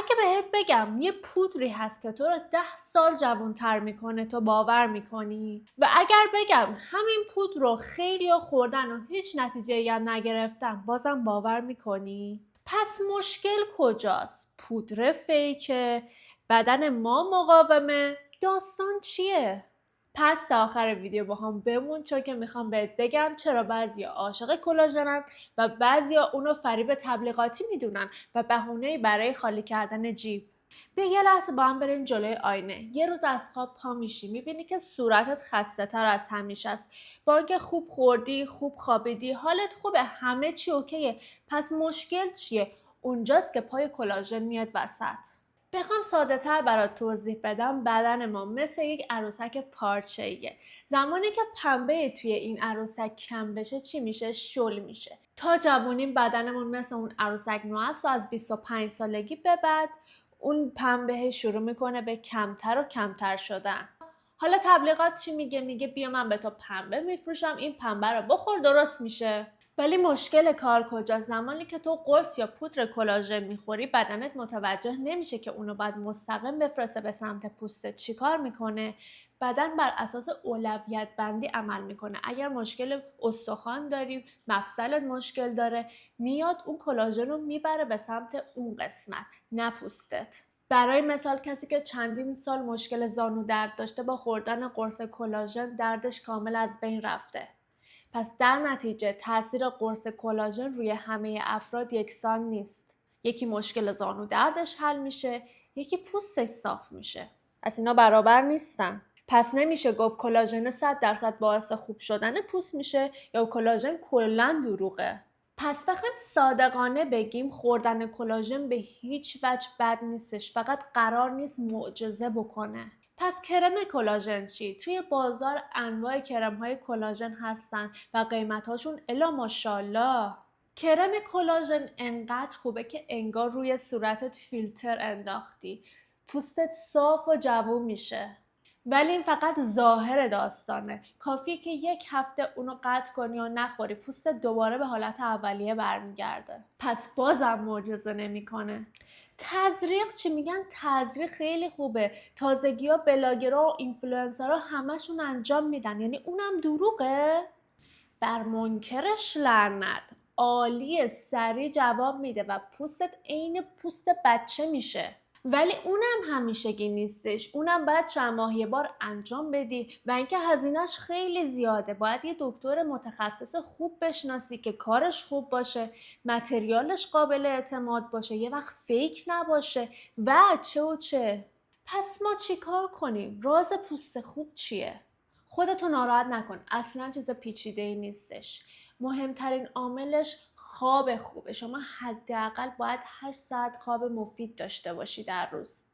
اگه بهت بگم یه پودری هست که تو رو 10 سال جوان‌تر میکنه تو باور میکنی؟ و اگر بگم همین پودر رو خیلیا خوردن و هیچ نتیجه‌ای هم نگرفتن بازم باور میکنی؟ پس مشکل کجاست؟ پودر فیکه؟ بدن ما مقاومه؟ داستان چیه؟ پس تا آخر ویدیو با هم بمون چون که میخوام بهت بگم چرا بعضیا عاشق کلاژنن و بعضیا اونو فریب تبلیغاتی میدونن و بهونه‌ای برای خالی کردن جیب. بیا یه لحظه با هم بریم جلوی آینه. یه روز از خواب پا میشی میبینی که صورتت خسته تر از همیشه است. با اینکه خوب خوردی، خوب خوابیدی، حالت خوبه، همه چی اوکیه. پس مشکل چیه؟ اونجاست که پای کلاژن میاد وسط. بخوام ساده تر برات توضیح بدم، بدن ما مثل یک عروسک پارچه‌ایه. زمانی که پنبه توی این عروسک کم بشه چی میشه؟ شل میشه. تا جوونی بدنمون مثل اون عروسک نوع است و از 25 سالگی به بعد اون پنبه شروع میکنه به کمتر و کمتر شدن. حالا تبلیغات چی میگه؟ میگه بیا من به تو پنبه میفروشم، این پنبه رو بخور درست میشه. ولی مشکل کار کجاست؟ زمانی که تو قرص یا پودر کلاژن میخوری بدنت متوجه نمیشه که اونو باید مستقیم بفرسته به سمت پوستت. چیکار میکنه؟ بدن بر اساس اولویت بندی عمل میکنه. اگر مشکل استخوان داری، مفصلت مشکل داره، میاد اون کلاژن رو میبره به سمت اون قسمت، نه پوستت. برای مثال کسی که چندین سال مشکل زانو درد داشته با خوردن قرص کلاژن دردش کامل از بین رفته. پس در نتیجه تاثیر قرص کلاژن روی همه افراد یکسان نیست. یکی مشکل زانو دردش حل میشه، یکی پوستش صاف میشه. از اینا برابر نیستن. پس نمیشه گفت کلاژن 100% باعث خوب شدن پوست میشه یا کلاژن کلاً دروغه. پس بخوایم صادقانه بگیم خوردن کلاژن به هیچ وجه بد نیستش، فقط قرار نیست معجزه بکنه. پس کرم کلاژن چی؟ توی بازار انواع کرم‌های کلاژن هستن و قیمتاشون الا ماشاءالله. کرم کلاژن انقدر خوبه که انگار روی صورتت فیلتر انداختی. پوستت صاف و جوون میشه. ولی این فقط ظاهر داستانه. کافیه که یک هفته اونو قطع کنی و نخوری، پوستت دوباره به حالت اولیه برمیگرده. پس بازم معجزه نمیکنه. تزریق چی میگن؟ تزریق خیلی خوبه. تازگی ها بلاگرها و اینفلوئنسرها همشون انجام میدن، یعنی اونم دروغه؟ بر منکرش لعنت. عالیه، سریع جواب میده و پوستت عین پوست بچه میشه. ولی اونم همیشگی نیستش. اونم باید چند ماه یه بار انجام بدی و اینکه هزینهش خیلی زیاده. باید یه دکتر متخصص خوب بشناسی که کارش خوب باشه، متریالش قابل اعتماد باشه، یه وقت فیک نباشه و چه و چه. پس ما چی کار کنیم؟ راز پوست خوب چیه؟ خودتو ناراحت نکن، اصلا چیز پیچیده‌ای نیستش. مهمترین عاملش خواب خوبه. شما حداقل باید 8 ساعت خواب مفید داشته باشی در روز.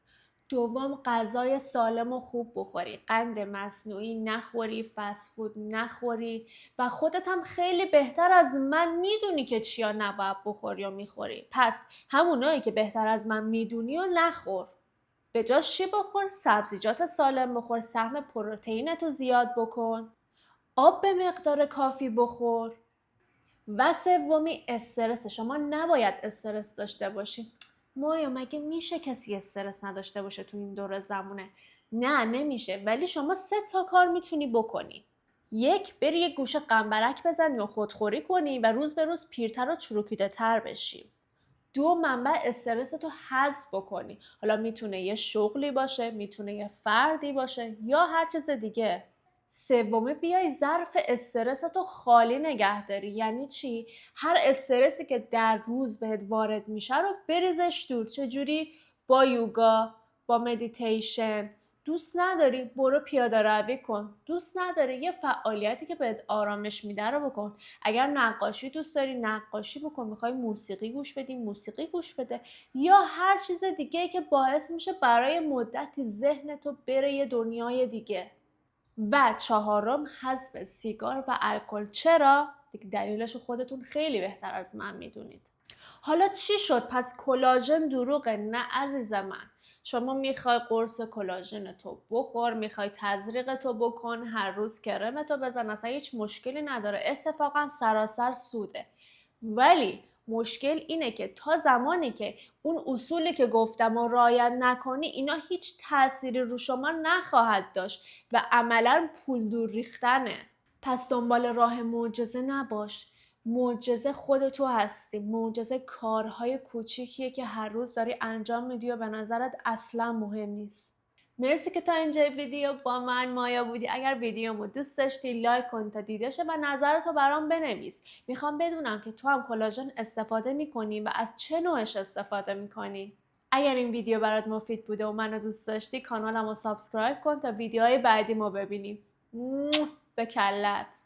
دوم، غذای سالم و خوب بخوری. قند مصنوعی نخوری، فست فود نخوری و خودت هم خیلی بهتر از من میدونی که چیا نباید بخوری و میخوری. پس همونایی که بهتر از من میدونی و نخور. به جاش چی بخور؟ سبزیجات سالم بخور، سهم پروتئینتو زیاد بکن، آب به مقدار کافی بخور. و سومی استرس. شما نباید استرس داشته باشی. مایا مگه میشه کسی استرس نداشته باشه تو این دور زمونه؟ نه نمیشه، ولی شما 3 تا کار میتونی بکنی. 1، بری یه گوشه قنبرک بزنی و خودخوری کنی و روز به روز پیرتر و چروکیده تر بشی. 2، منبع استرستو حذف بکنی. حالا میتونه یه شغلی باشه، میتونه یه فردی باشه یا هر چیز دیگه. 3، بیای ظرف استرستو خالی نگه داری. یعنی چی؟ هر استرسی که در روز بهت وارد میشه رو بریزش دور. چجوری؟ با یوگا، با مدیتیشن. دوست نداری؟ برو پیاده روی کن. دوست نداری؟ یه فعالیتی که بهت آرامش میده رو بکن. اگر نقاشی دوست داری نقاشی بکن. میخوای موسیقی گوش بدی موسیقی گوش بده. یا هر چیز دیگه که باعث میشه برای مدتی ذهنتو بره یه دنیای دیگه. و 4، حذف سیگار و الکل. چرا؟ دیگه دلیلشو خودتون خیلی بهتر از من میدونید. حالا چی شد؟ پس کلاژن دروغه؟ نه عزیز من. شما میخوای قرص کلاژن تو بخور، میخوای تزریق تو بکن، هر روز کرم تو بزن، اصلا هیچ مشکلی نداره، اتفاقا سراسر سوده. ولی مشکل اینه که تا زمانی که اون اصولی که گفتم و رعایت نکنی اینا هیچ تأثیری رو شما نخواهد داشت و عملاً پول دور ریختنه. پس دنبال راه معجزه نباش. معجزه خود تو هستی. معجزه کارهای کوچیکیه که هر روز داری انجام میدی و به نظرت اصلا مهم نیست. مرسی که تا اینجای ویدیو با من مایا بودی. اگر ویدیومو دوست داشتی لایک کن تا دیده شه و نظرتو برام بنویس. میخوام بدونم که تو هم کلاژن استفاده میکنی و از چه نوعش استفاده میکنی. اگر این ویدیو برات مفید بوده و منو دوست داشتی کانالمو سابسکرایب کن تا ویدیوهای بعدیمو ببینی. به کلت.